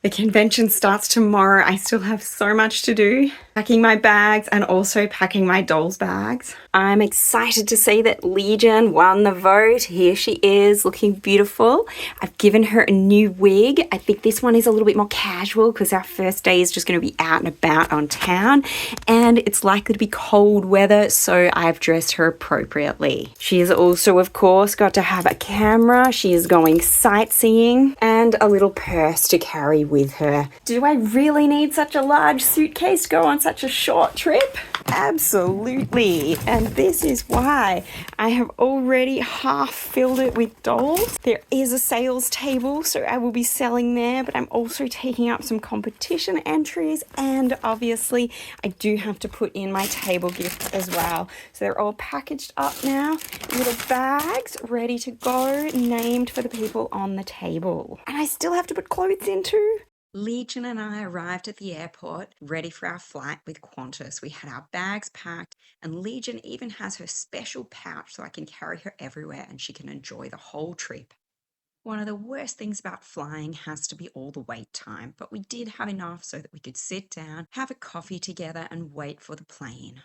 The convention starts tomorrow. I still have so much to do. Packing my bags and also packing my dolls' bags. I'm excited to see that Legion won the vote. Here she is, looking beautiful. I've given her a new wig. I think this one is a little bit more casual because our first day is just going to be out and about on town. And it's likely to be cold weather, so I've dressed her appropriately. She has also, of course, got to have a camera. She is going sightseeing and a little purse to carry with her. Do I really need such a large suitcase to go on such a short trip? Absolutely. And this is why I have already half filled it with dolls. There is a sales table, so I will be selling there, but I'm also taking up some competition entries, and obviously I do have to put in my table gift as well. So they're all packaged up now, little bags ready to go, named for the people on the table. And I still have to put clothes in too. Legion and I arrived at the airport, ready for our flight with Qantas. We had our bags packed, and Legion even has her special pouch so I can carry her everywhere and she can enjoy the whole trip. One of the worst things about flying has to be all the wait time, but we did have enough so that we could sit down, have a coffee together, and wait for the plane.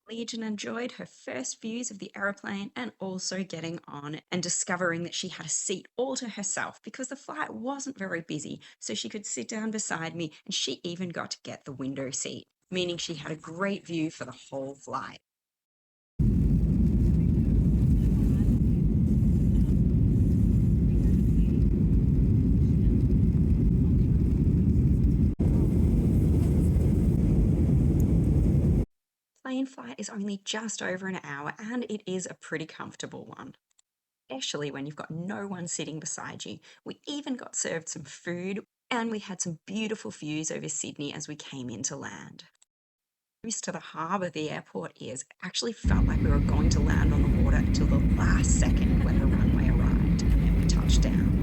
Legion enjoyed her first views of the aeroplane and also getting on and discovering that she had a seat all to herself because the flight wasn't very busy, so she could sit down beside me, and she even got to get the window seat, meaning she had a great view for the whole flight. Plane flight is only just over an hour, and it is a pretty comfortable one, especially when you've got no one sitting beside you. We even got served some food, and we had some beautiful views over Sydney as we came into land. Close to the harbour the airport is, it actually felt like we were going to land on the water until the last second when the runway arrived and then we touched down.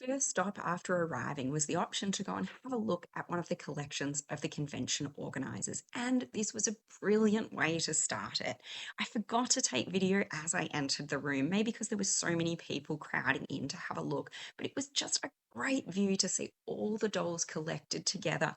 First stop after arriving was the option to go and have a look at one of the collections of the convention organisers, and this was a brilliant way to start it. I forgot to take video as I entered the room, maybe because there were so many people crowding in to have a look, but it was just a great view to see all the dolls collected together.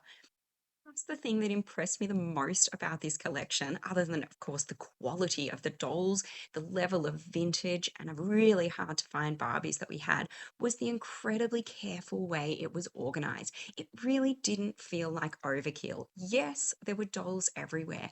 That's the thing that impressed me the most about this collection, other than, of course, the quality of the dolls, the level of vintage, and a really hard to find Barbies that we had, was the incredibly careful way it was organized. It really didn't feel like overkill. Yes, there were dolls everywhere.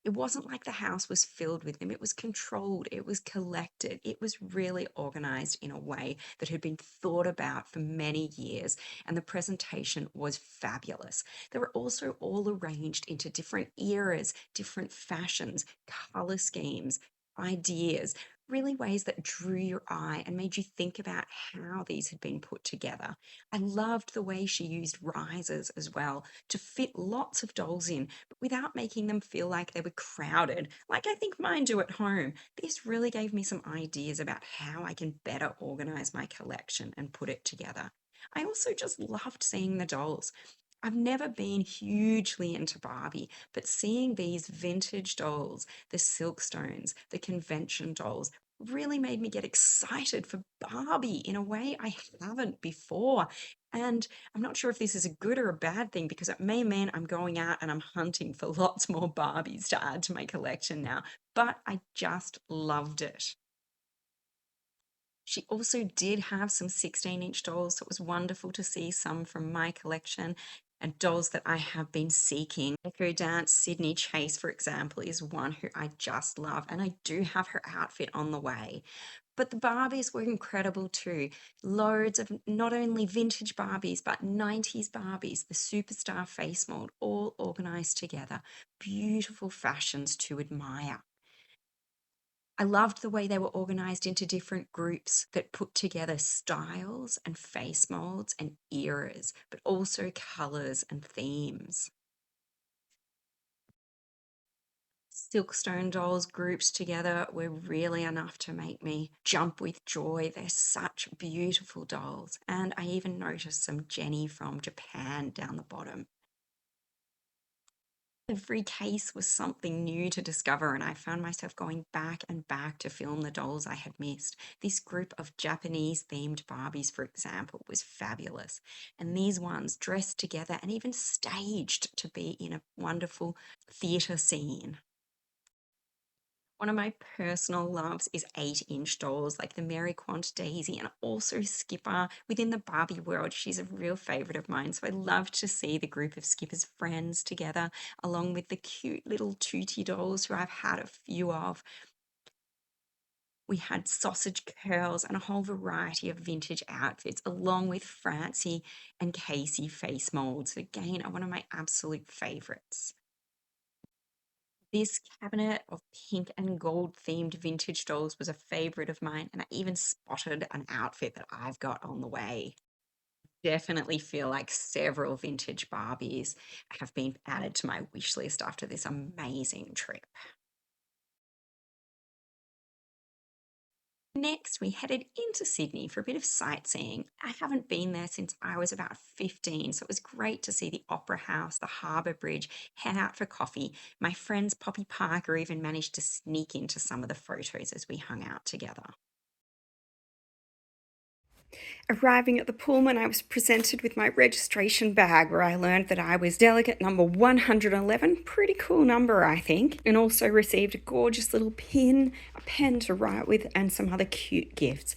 It wasn't like the house was filled with them. It was controlled, it was collected, it was really organized in a way that had been thought about for many years, and the presentation was fabulous. They were also all arranged into different eras, different fashions, color schemes, ideas, really ways that drew your eye and made you think about how these had been put together. I loved the way she used risers as well to fit lots of dolls in, but without making them feel like they were crowded, like I think mine do at home. This really gave me some ideas about how I can better organize my collection and put it together. I also just loved seeing the dolls. I've never been hugely into Barbie, but seeing these vintage dolls, the Silkstones, the convention dolls, really made me get excited for Barbie in a way I haven't before. And I'm not sure if this is a good or a bad thing because it may mean I'm going out and I'm hunting for lots more Barbies to add to my collection now, but I just loved it. She also did have some 16-inch dolls, so it was wonderful to see some from my collection and dolls that I have been seeking. Echo Dance Sydney Chase, for example, is one who I just love, and I do have her outfit on the way. But the Barbies were incredible too. Loads of not only vintage Barbies, but 90s Barbies, the superstar face mold, all organized together. Beautiful fashions to admire. I loved the way they were organized into different groups that put together styles and face molds and eras, but also colors and themes. Silkstone dolls grouped together were really enough to make me jump with joy. They're such beautiful dolls. And I even noticed some Jenny from Japan down the bottom. Every case was something new to discover, and I found myself going back and back to film the dolls I had missed. This group of Japanese themed Barbies, for example, was fabulous. And these ones dressed together and even staged to be in a wonderful theatre scene. One of my personal loves is 8-inch dolls like the Mary Quant Daisy and also Skipper. Within the Barbie world, she's a real favourite of mine, so I love to see the group of Skipper's friends together, along with the cute little Tootie dolls who I've had a few of. We had sausage curls and a whole variety of vintage outfits, along with Francie and Casey face molds. Again, are one of my absolute favourites. This cabinet of pink and gold themed vintage dolls was a favorite of mine, and I even spotted an outfit that I've got on the way. Definitely feel like several vintage Barbies have been added to my wish list after this amazing trip. Next, we headed into Sydney for a bit of sightseeing. I haven't been there since I was about 15, so it was great to see the Opera House, the Harbour Bridge, head out for coffee. My friends Poppy Parker even managed to sneak into some of the photos as we hung out together. Arriving at the Pullman, I was presented with my registration bag where I learned that I was delegate number 111, pretty cool number I think, and also received a gorgeous little pin, a pen to write with, and some other cute gifts.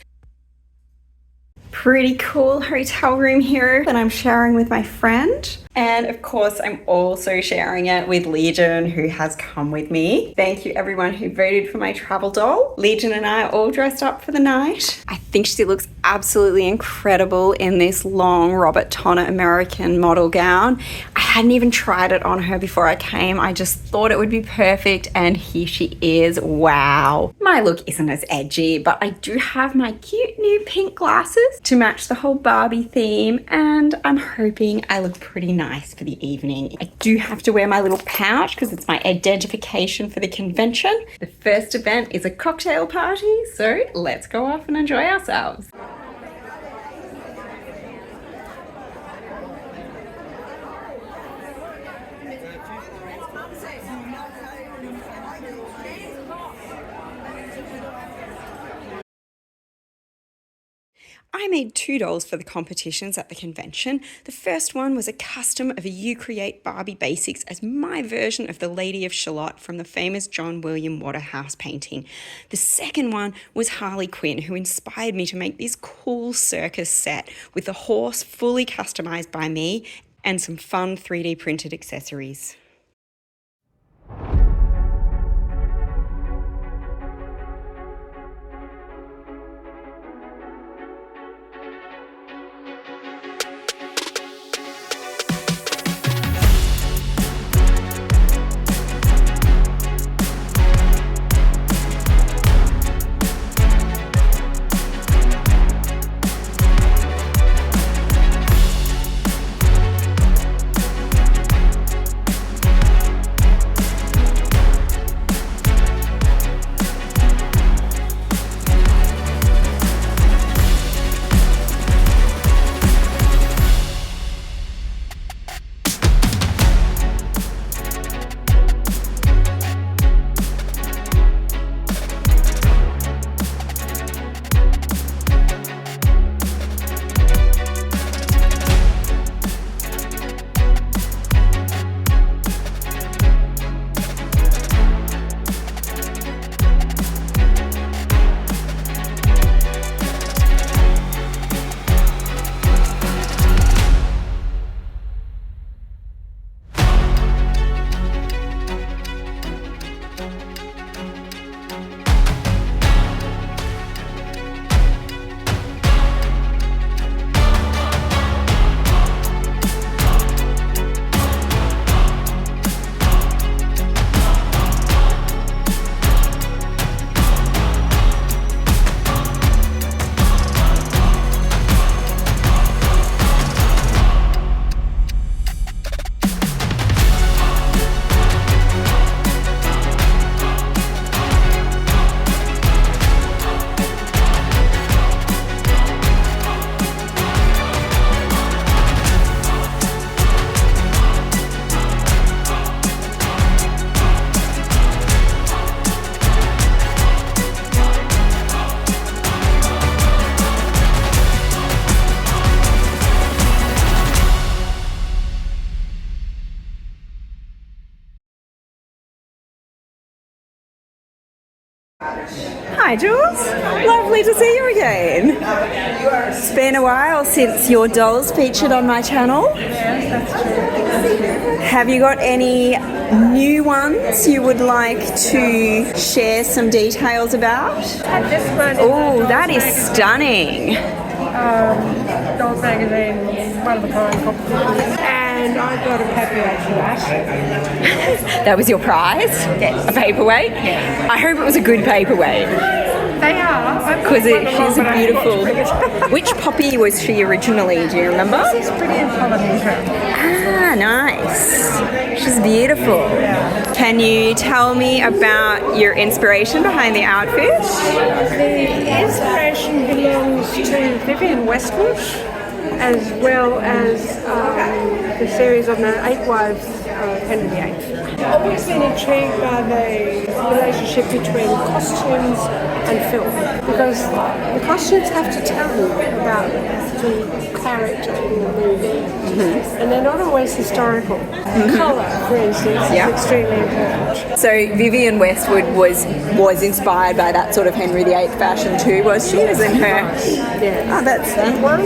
Pretty cool hotel room here that I'm sharing with my friend. And of course, I'm also sharing it with Legion, who has come with me. Thank you everyone who voted for my travel doll. Legion and I are all dressed up for the night. I think she looks absolutely incredible in this long Robert Tonner American model gown. I hadn't even tried it on her before I came. I just thought it would be perfect, and here she is. Wow. My look isn't as edgy, but I do have my cute new pink glasses to match the whole Barbie theme, and I'm hoping I look pretty nice for the evening. I do have to wear my little pouch because it's my identification for the convention. The first event is a cocktail party, so let's go off and enjoy ourselves. I made 2 dolls for the competitions at the convention. The first one was a custom of a You Create Barbie Basics as my version of the Lady of Shalott from the famous John William Waterhouse painting. The second one was Harley Quinn, who inspired me to make this cool circus set with the horse fully customized by me and some fun 3D printed accessories. Hi, Jools. Lovely to see you again. It's been a while since your dolls featured on my channel. Yes, that's true. Have you got any new ones you would like to share some details about? This one. Oh, that is stunning. Dolls magazine, one of a kind competition. And I got a papier for that. That was your prize? Yes. A paperweight? Yes. I hope it was a good paperweight. They are. Because she's a beautiful... Which poppy was she originally? Do you remember? This is pretty intelligent. Ah, nice. She's beautiful. Yeah. Can you tell me about your inspiration behind the outfit? The inspiration belongs to Vivienne Westwood, as well as the series on the Eight Wives of Henry VIII. I've always been intrigued by the relationship between costumes and film, because the costumes have to tell you about the character in the movie, and they're not always historical. Colour, for instance, is extremely important. So Vivienne Westwood was inspired by that sort of Henry VIII fashion too, was she? As in her... Yeah. Oh, that's... That one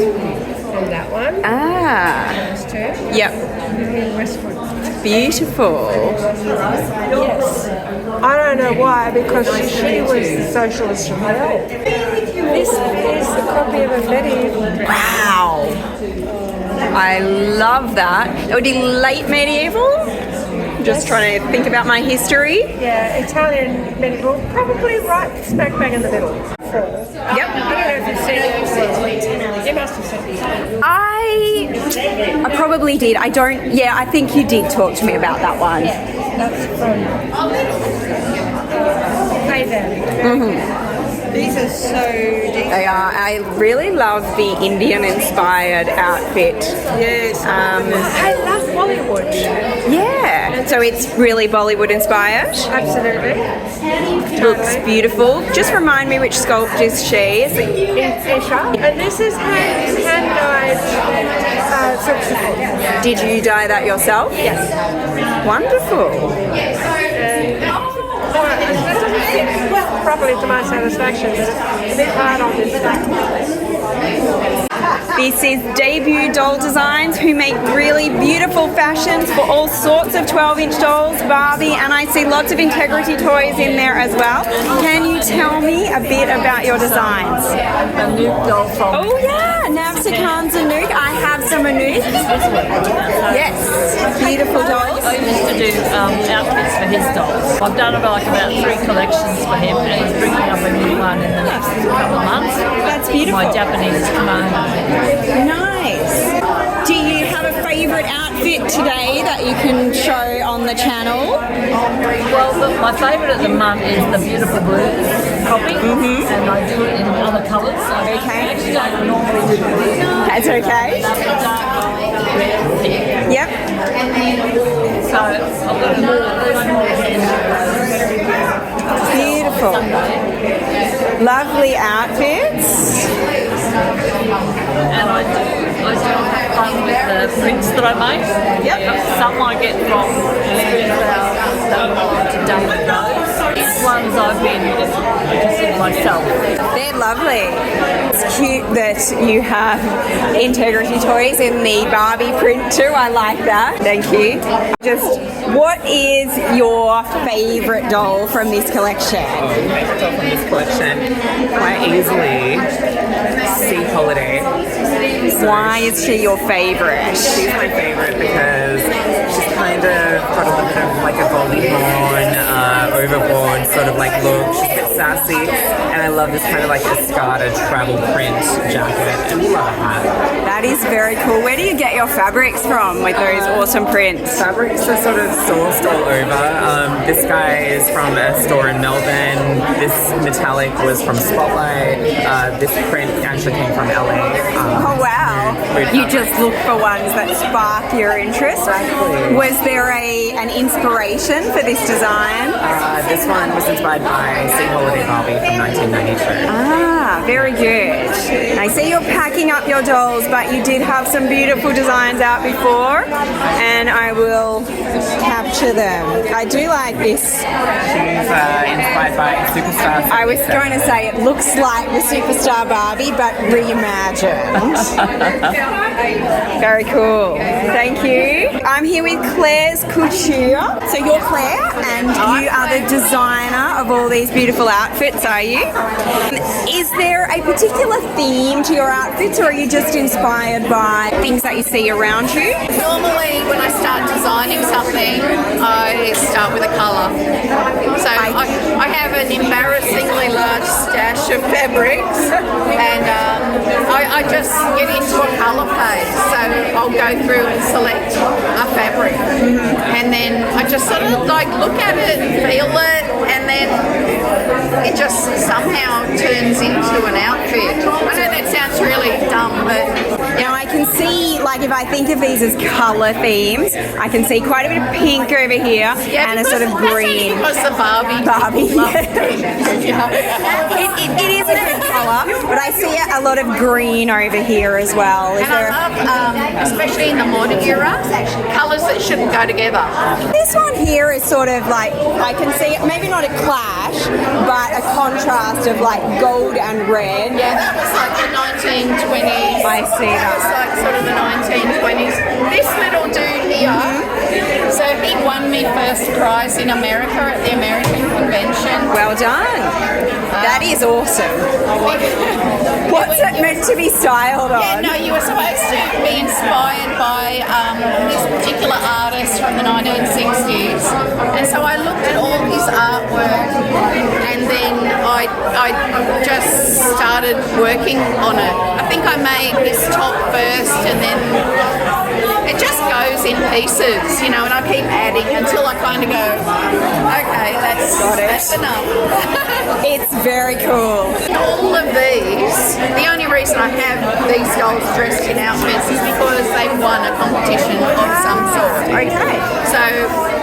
and that one. Ah. Those two. Yep. Vivienne Westwood. Beautiful. Yes. I don't know why, because she was the socialist from hell. This is a copy of a medieval dress. Wow. I love that. It would be late medieval. Just trying to think about my history. Yeah, Italian medieval, probably right smack bang in the middle. Yep. I don't know if you've seen it before. You must have seen it. I probably did. I don't... Yeah, I think you did talk to me about that one. That's from These are so deep. They are. I really love the Indian-inspired outfit. Yes. I love Bollywood. Yeah. So it's really Bollywood-inspired. Absolutely. Looks beautiful. Just remind me which sculptors she is. It's Esha. And this is hand-dyed silk chiffon. Did you dye that yourself? Yes. Wonderful. That doesn't fit properly to my satisfaction. It's a bit hard on this back. This is Debut Doll Designs, who make really beautiful fashions for all sorts of 12-inch dolls, Barbie, and I see lots of Integrity toys in there as well. Can you tell me a bit about your designs? A Anouk doll from... Oh yeah, Navsa Khan's Anouk. I have some Anouk. Yes, beautiful dolls. I used to do outfits for his dolls. I've done about 3 collections for him, and he's bringing up a new one in the next couple of months. That's beautiful. My Japanese kimono. Nice. Do you have a favourite outfit today that you can show on the channel? Well, my favourite at the moment is the beautiful blue copy, and I do it in other colours. I actually don't normally do blue. That's okay. Yep. So I've got Beautiful. Lovely outfits. And I do have fun with the prints that I make. Yep. Some I get from to David Rose. These ones I've been interested myself. They're lovely. It's cute that you have Integrity toys in the Barbie print too. I like that. Thank you. Just, what is your favourite doll from this collection? Favorite doll from this collection? Quite easily, Sea Holiday. Why is she your favourite? She's my favourite because she's kind of got a little bit of like a Goldie Hawn, overboard sort of like look. She's a bit sassy, and I love this kind of like Escada travel print jacket, and love a hat. That is very cool. Where do you get your fabrics from with those awesome prints? Fabrics are sort of sourced all over. This guy is from a store in Melbourne. This metallic was from Spotlight. This print actually came from LA. Oh wow. You just look for ones that spark your interest. Exactly. Was there an inspiration for this design? This one was inspired by Sea Holiday Barbie from 1992. Ah, very good. I see you're packing up your dolls, but you did have some beautiful designs out before, and I will capture them. I do like this. She's inspired by Superstar. I was going to say it looks like the Superstar Barbie, but reimagined. Very cool. Thank you. I'm here with Clare's Couture. So you're Clare, and you are the designer of all these beautiful outfits, are you? Is there a particular theme to your outfits, or are you just inspired by things that you see around you? Normally, when I start designing something, I start with a colour. So I have an embarrassingly large stash of fabrics, and I just get into a colour phase. So I'll go through and select a fabric, and then I just sort of like look at it, feel it, and then it just somehow turns into an outfit. I know that sounds really dumb, but now I can see, like, if I think of these as colour themes, I can see quite a bit of pink over here and a sort of green. Because the Barbie. It is a good colour, but I see a lot of green over here as well. And I love, especially in the modern era, colours that shouldn't go together. This one here is sort of like, I can see it, maybe not a clash, but a contrast of like gold and red. Yeah, that was like the 1920s. I see that. That was like sort of the 1920s. This little dude here, so he won me first prize in America at the American Convention. Well done. That is awesome. What's it meant to be styled on? Yeah, no, you were supposed to be inspired by this particular artist from the 1960s. And so I looked at all his artwork, and then I just started working on it. I think I made this top first, and then it just goes in pieces, you know, and I keep adding until I kind of go, okay, that's enough. It's very cool. All of these, the only reason I have these dolls dressed in outfits is because they've won a competition of some sort. Okay. So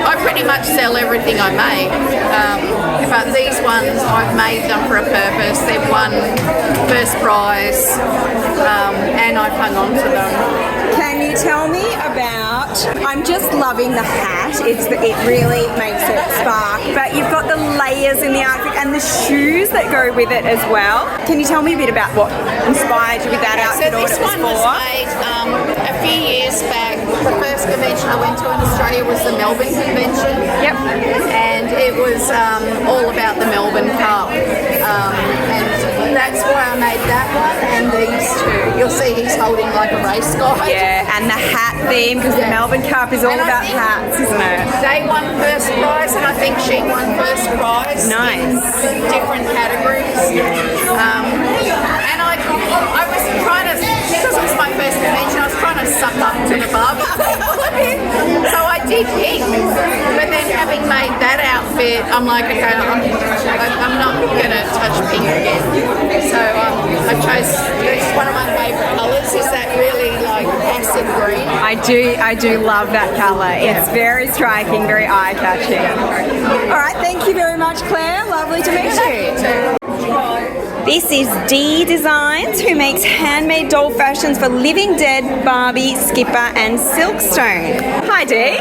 I pretty much sell everything I make, but these ones I've made them for a purpose. They've won first prize, and I've hung on to them. Can you tell me about, I'm just loving the hat, it really makes it spark, but you've got the layers in the outfit and the shoes that go with it as well. Can you tell me a bit about what inspired you with that outfit, or what it was for? So this one was made a few years back. The first convention I went to in Australia was the Melbourne Convention. Yep. And it was all about the Melbourne Cup. And that's why I made that one and these two. You'll see he's holding like a race guide. Yeah, and the hat theme, because the Melbourne Cup is all about hats, isn't it? They won first prize, and I think she won first prize. Nice. In different categories. And I was trying to, because it was my first convention, I was trying to suck up to the Barbie people a bit. So I did pink. But then having made that outfit, I'm like, okay, I'm not going to touch pink again. So I chose, it's one of my favourite colours, is that really like acid green. I do love that colour. It's very striking, very eye-catching. All right, thank you very much, Claire. Lovely to meet you. This is Dee Dezines, who makes handmade doll fashions for Living Dead, Barbie, Skipper and Silkstone. Hi Dee.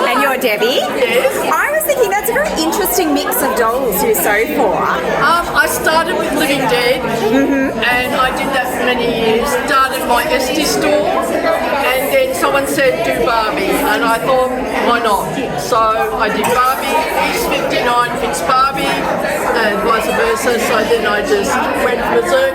And you're Debbie. Yes. I was thinking that's a very interesting mix of dolls you sew for. I started with Living Dead, and I did that for many years. Started my Esty store, and then someone said do Barbie, and I thought, why not? So I did Barbie, East 59 fits Barbie, and vice versa. So then I just went berserk.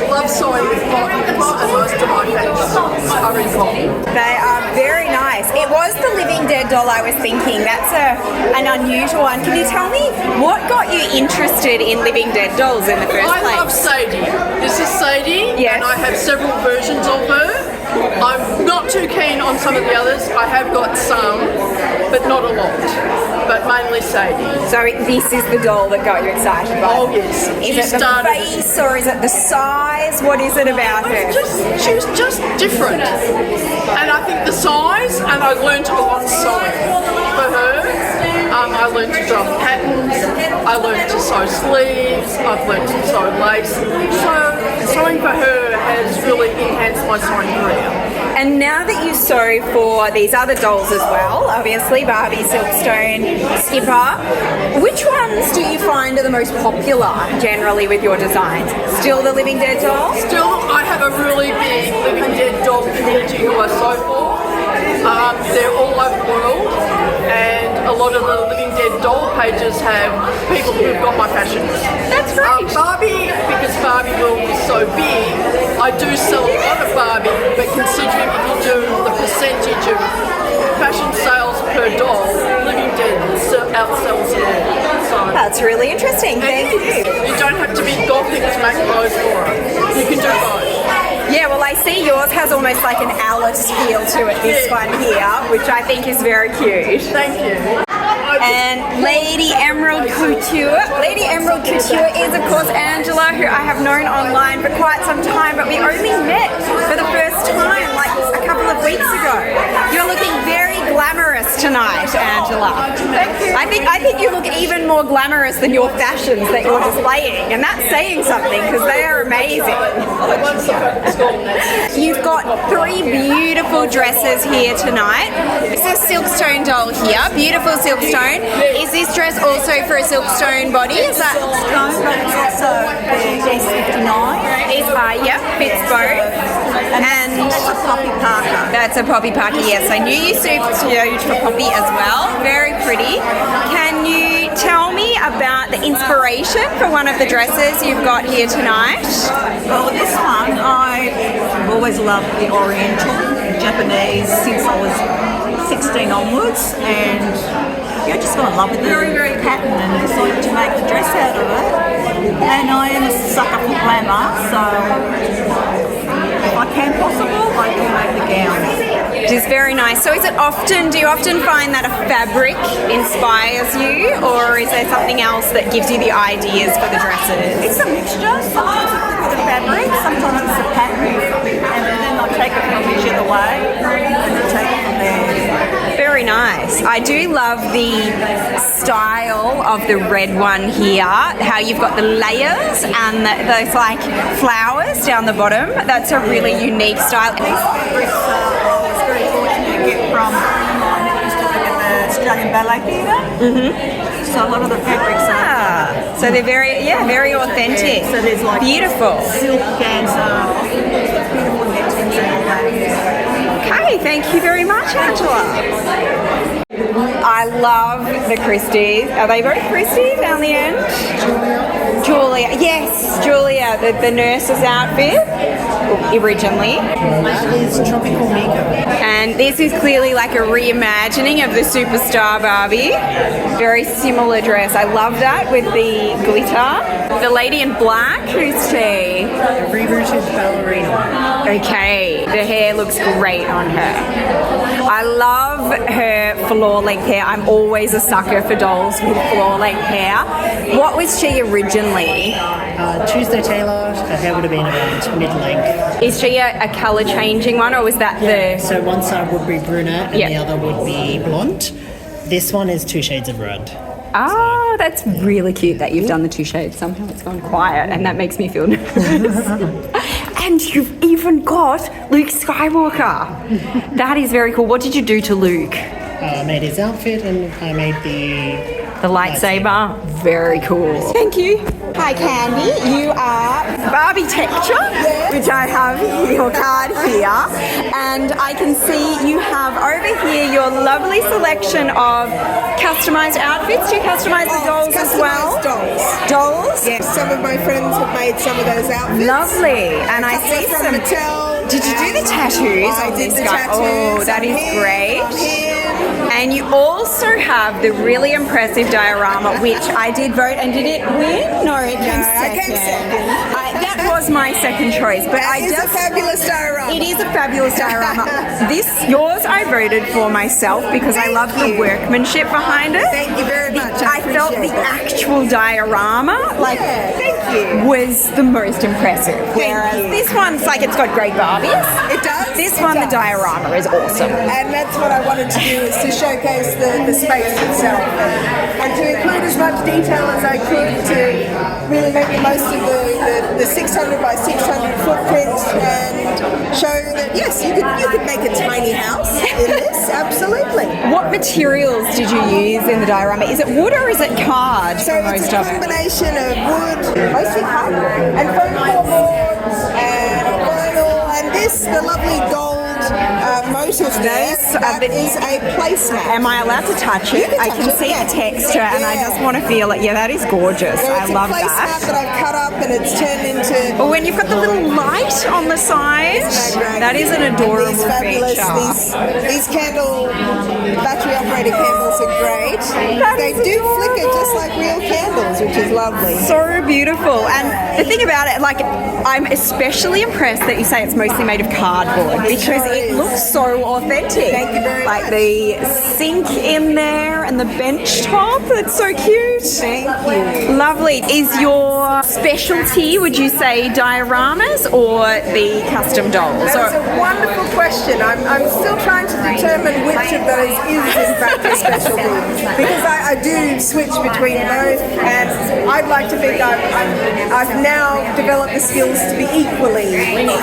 Love sewing with cotton, and most of my pants are in cotton. They are very nice. It was the Living Dead doll I was thinking. That's an unusual one. Can you tell me what got you interested in Living Dead dolls in the first place? I love Sadie. This is Sadie, yes. And I have several versions of her. I'm not too keen on some of the others. I have got some, but not a lot. But mainly Sadie. So this is the doll that got you excited by it? Oh yes. Is it the face or is it the size? What is it about her? She was just different. And I think the size, and I learned a lot sewing for her. I learned to draw patterns, I learned to sew sleeves, I've learned to sew lace. So sewing for her has really enhanced my sewing career. And now that you sew for these other dolls as well, obviously Barbie, Silkstone, Skipper, which ones do you find are the most popular generally with your designs? Still the Living Dead doll? Still, I have a really big Living Dead doll community who I sew for. They're all over the world, and a lot of the Living Dead doll pages have people who've got my fashions. That's right. Barbie, because Barbie world is so big, I do sell a lot of Barbie, but considering if you do the percentage of fashion sales per doll, Living Dead outsells it all. So, That's really interesting. Thank you. you don't have to be gothic to make clothes for it. You can do both. Yeah, well, I see yours has almost like an Alice feel to it, this one here, which I think is very cute. Thank you. And Lady Emerald Couture. Lady Emerald Couture is, of course, Angela, who I have known online for quite some time, but we only met for the first time like a couple of weeks ago. You're looking very glamorous tonight, Angela. Thank you. I think you look even more glamorous than your fashions that you're displaying, and that's saying something because they are amazing. You've got 3 beautiful dresses here tonight. This is Silkstone doll here, beautiful Silkstone. Is this dress also for a Silkstone body? Is that Silkstone, but it's also the S59. Yep, fits both. And That's a Poppy Parker. that's a Poppy Parker, yes. I knew you suited for Poppy as well. Very pretty. Can you tell me about the inspiration for one of the dresses you've got here tonight? Well, this one, I've always loved the Oriental, Japanese, since I was 16 onwards, and yeah, I just fell in love with the pattern and decided to make the dress out of it. And I am a sucker for glamour, so if I can possible, I can make the gown. Which is very nice. So do you often find that a fabric inspires you, or is there something else that gives you the ideas for the dresses? It's a mixture. Sometimes it's the fabric, sometimes it's the pattern, and then I take it from each other way and then take it from there. Very nice. I do love the style of the red one here, how you've got the layers and those like flowers down the bottom. That's a really unique style. These fabrics I was very fortunate to get from someone who used to work at the Australian Ballet Theatre. Mm-hmm. So a lot of the fabrics are... So they're very authentic. So there's like beautiful. Silk and beautiful nettings and all that. Okay, thank you very much, Angela. I love the Christies. Are they both Christies down the end? Julia. Yes, Julia, the nurse's outfit originally. That is tropical makeup. And this is clearly like a reimagining of the superstar Barbie. Very similar dress. I love that with the glitter. The lady in black, who's she? The rebooted ballerina. Okay, the hair looks great on her. I love her floor-length hair. I'm always a sucker for dolls with floor-length hair. What was she originally? Tuesday Taylor, her hair would have been about mid-length. Is she a colour-changing one, or was that the... So one side would be brunette and Yeah. the other would be blonde. This one is 2 shades of red. Oh, that's really cute that you've done the 2 shades. Somehow it's gone quiet, and that makes me feel nervous. And you've even got Luke Skywalker. That is very cool. What did you do to Luke? I made his outfit and I made The lightsaber. Very cool. Thank you. Hi, Candy. You are Barbitecture, which I have your card here. And I can see you have over here your lovely selection of customised outfits. Do you customise the dolls as well? Dolls? Yes, some of my friends have made some of those outfits. Lovely. And I see from some... Mattel. Did you do the tattoos? I on did this the guy? tattoos. Oh, that is great. And you also have the really impressive diorama, which I did vote, and did it win? No, it came second. That was my second choice, but It is a fabulous diorama. It is a fabulous diorama. Yours I voted for myself because I love the workmanship behind it. Thank you very much. I felt the actual diorama, was the most impressive. Whereas this one's like it's got great Barbies. It does. This one, the diorama is awesome. And that's what I wanted to do, is to showcase the space itself and to include as much detail as I could to really make the most of the the 600 by 600 footprint and show that yes, you could make a tiny house in this. Absolutely. What materials did you use in the diorama? Is it wood or is it card? So it's a combination of wood, mostly cardboard, and foam boards and vinyl, and this, the lovely gold motif there, that is a placemat. Am I allowed to touch it? I can see the texture and I just want to feel it. Yeah, that is gorgeous. So I love that. It's a placemat that I've cut up and it's turned into... Oh, and you've got the little light on the side. That is an adorable fabulous feature. These candle, battery operated candles are great. They do flicker just like real candles, which is lovely. So beautiful. And the thing about it, like, I'm especially impressed that you say it's mostly made of cardboard because it looks so authentic. Thank you very like much. the sink in there and the bench top. It's so cute. Thank you. Lovely. Is your specialty, would you say, dioramas or the custom dolls? That's a wonderful question. I'm still trying to determine which of those is in fact a specialty because I do switch between both, and I'd like to think I've now developed the skills to be equally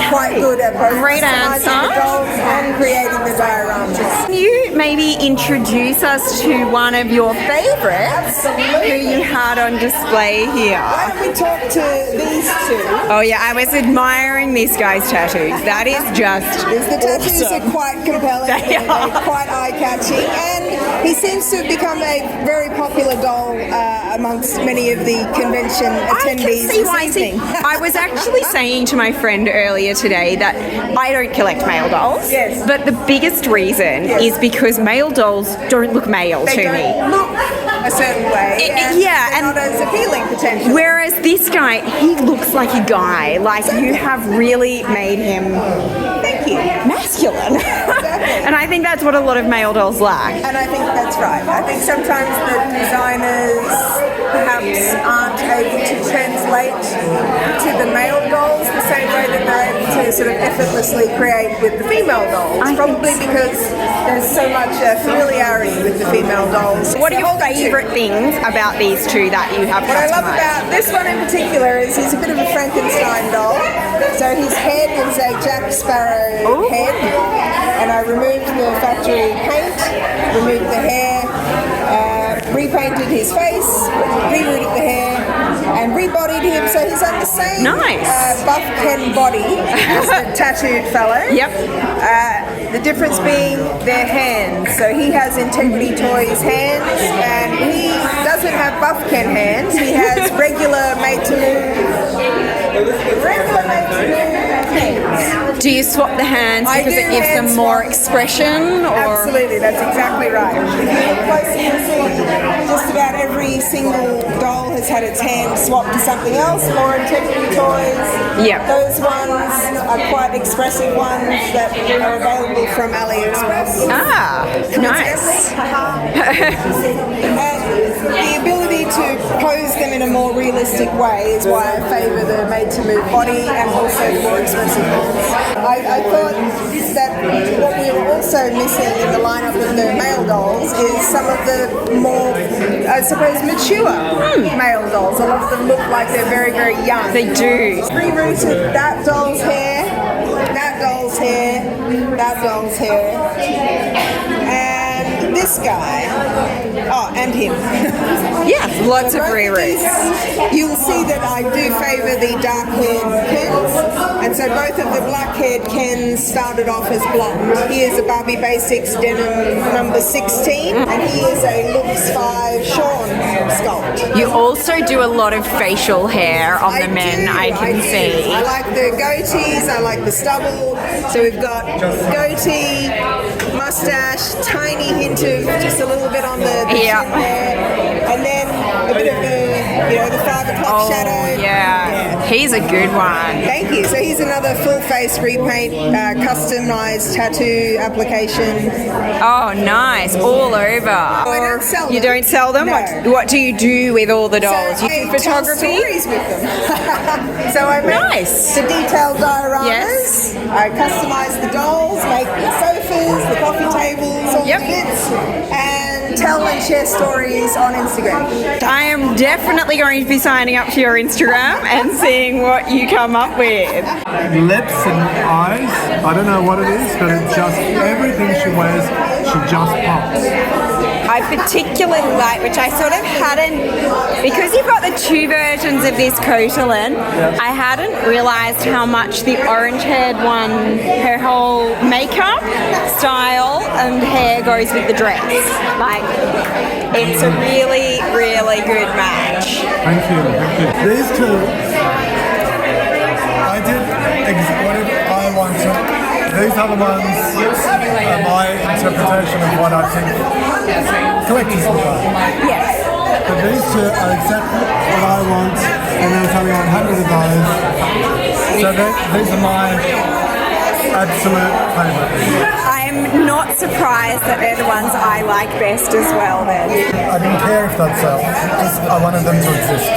quite good at both Great customizing answer. the dolls and creating the dioramas. Can you maybe introduce us to one of your favourites who you had on display here? Why don't we talk to these two? Oh yeah, I was admiring this guy's tattoos. That is just The tattoos are quite compelling, They and are. they're quite eye-catching, and he seems to have become a very popular doll amongst many of the convention attendees see this why. evening. I was actually saying to my friend earlier today that I don't collect male dolls. Yes. But the biggest reason is because male dolls don't look male They to me. don't look a certain way, and yeah, they're and not as appealing potentially. Whereas this guy, he looks like a guy. Like you have really made him Thank you. masculine. And I think that's what a lot of male dolls lack. And I think that's right. I think sometimes the designers perhaps aren't able to translate to the male dolls the same way that they're able to sort of effortlessly create with the female dolls. Probably because there's so much familiarity with the female dolls. What are your favourite things about these two that you have What I love customised? about this one in particular is he's a bit of a Frankenstein doll. So his head is a Jack Sparrow head, and I removed the factory paint, removed the hair, repainted his face, rerouted the hair, and rebodied him so he's on the same buff Ken body as the tattooed fellow. Yep. The difference being their hands. So he has Integrity Toys hands, and he doesn't have buff Ken hands. He has regular hands. Do you swap the hands I because do it gives them hand more swap. expression? Or? Absolutely, that's exactly right. If you look closely, you'll see just about every single doll has had its hand swapped to something else. More Integrity Toys. Yep. Those ones are quite expressive ones that are available from AliExpress. Ah, nice. And the ability to pose them in a more realistic way is why I favour the made-to-move body and also the more expressive ones. I thought that what we were also missing in the lineup of the male dolls is some of the more, I suppose, mature male dolls. A lot of them look like they're very, very young. They do. Rerouted that doll's hair, that doll's hair, that doll's hair, and this guy. Oh, and him. Yeah, lots of Both reroutes. these, you'll see that I do favour the dark-haired Kens, and so both of the black-haired Kens started off as blonde. He is a Barbie Basics denim number 16, and he is a Looks 5 Sean sculpt. You also do a lot of facial hair on the men, I can do. see. I like the goatees, I like the stubble. So we've got goatee, mustache, tiny hint of just a little bit on the chin there, and then a bit of the 5 o'clock shadow. Yeah, he's a good one. Thank you. So here's another full face repaint, customized tattoo application. Oh, nice. All over. I don't sell them. You don't sell them? No. What do you do with all the dolls? So You do I tell photography? stories with them. So I make the detailed dioramas. Yes. I customize the dolls, make the sofas, the coffee tables, all the bits, and tell tell and share stories on Instagram. I am definitely going to be signing up to your Instagram and seeing what you come up with. Lips and eyes, I don't know what it is, but it's just everything she wears, she just pops. I particularly like, which I sort of hadn't, because you've got the two versions of this Coatolin, I hadn't realised how much the orange-haired one, her whole makeup, style and hair goes with the dress. Like, it's a really, really good match. Thank you, thank you. These two, I did whatever I wanted. These other ones are my interpretation of what I think collectors will buy. Yes. But these two are exactly what I want, and there was only 100 of those. So these are my absolute favourites. I'm not surprised that they're the ones I like best as well then. I didn't care if they'd sell, just I wanted them to exist.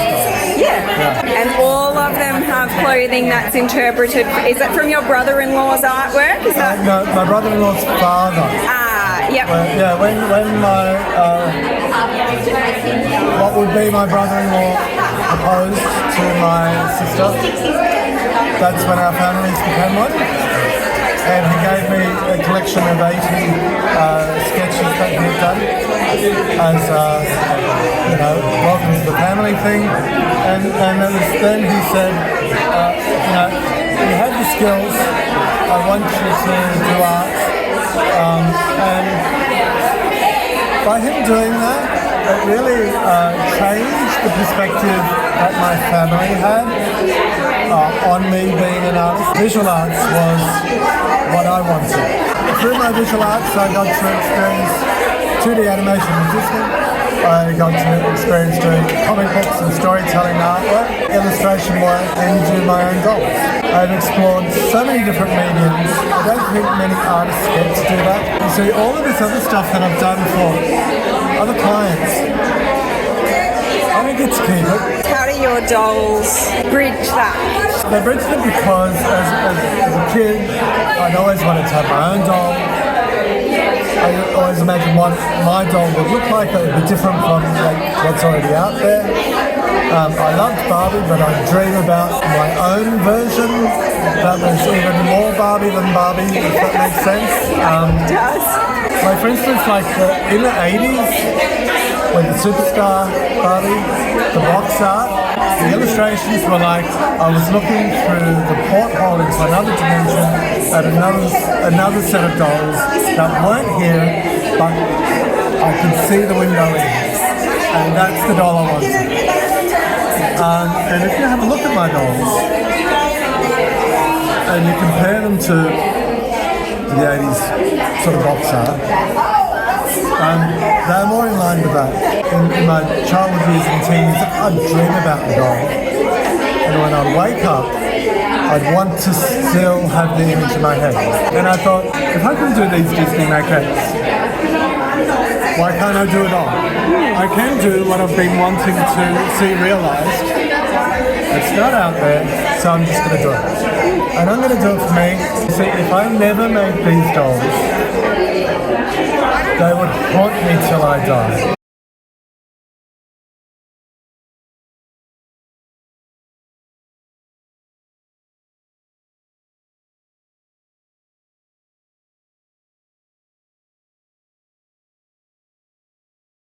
Yeah. And all of them have clothing that's interpreted. Is it from your brother-in-law's artwork? Is that? No, my brother-in-law's father. Yep. When my what would be my brother-in-law proposed to my sister, that's when our families became one. And he gave me a collection of 80 sketches that he'd done as, welcome to the family thing. And it was then he said, you have the skills, I want you to do art. And by him doing that, it really changed the perspective that my family had on me being an artist. Visual arts was what I wanted. Through my visual arts, I got to experience 2D animation in Disney. I got to experience doing comic books and storytelling artwork, illustration work, and do my own dolls. I've explored so many different mediums. I don't think many artists get to do that. You see, all of this other stuff that I've done for other clients, I don't get to keep it. How do your dolls bridge that? They bridge it because as a kid, I'd always wanted to have my own doll. I always imagined what my doll would look like that would be different from what's already out there. I loved Barbie, but I dream about my own version that was even more Barbie than Barbie, if that makes sense. It does. Like for instance, in the 80s, when the superstar Barbie, the box art, the illustrations were like I was looking through the porthole into another dimension at another set of dolls that weren't here, but I could see the window in. And that's the doll I wanted. And if you have a look at my dolls and you compare them to the 80s sort of box art, they're more in line with that. In my childhood years and teens, I'd dream about the doll. And when I'd wake up, I'd want to still have the image in my head. And I thought, if I can do these Disney maquettes, why can't I do it all? I can do what I've been wanting to see realised. It's not out there, so I'm just going to do it. And I'm going to do it for me. See, if I never made these dolls, they would haunt me till I die.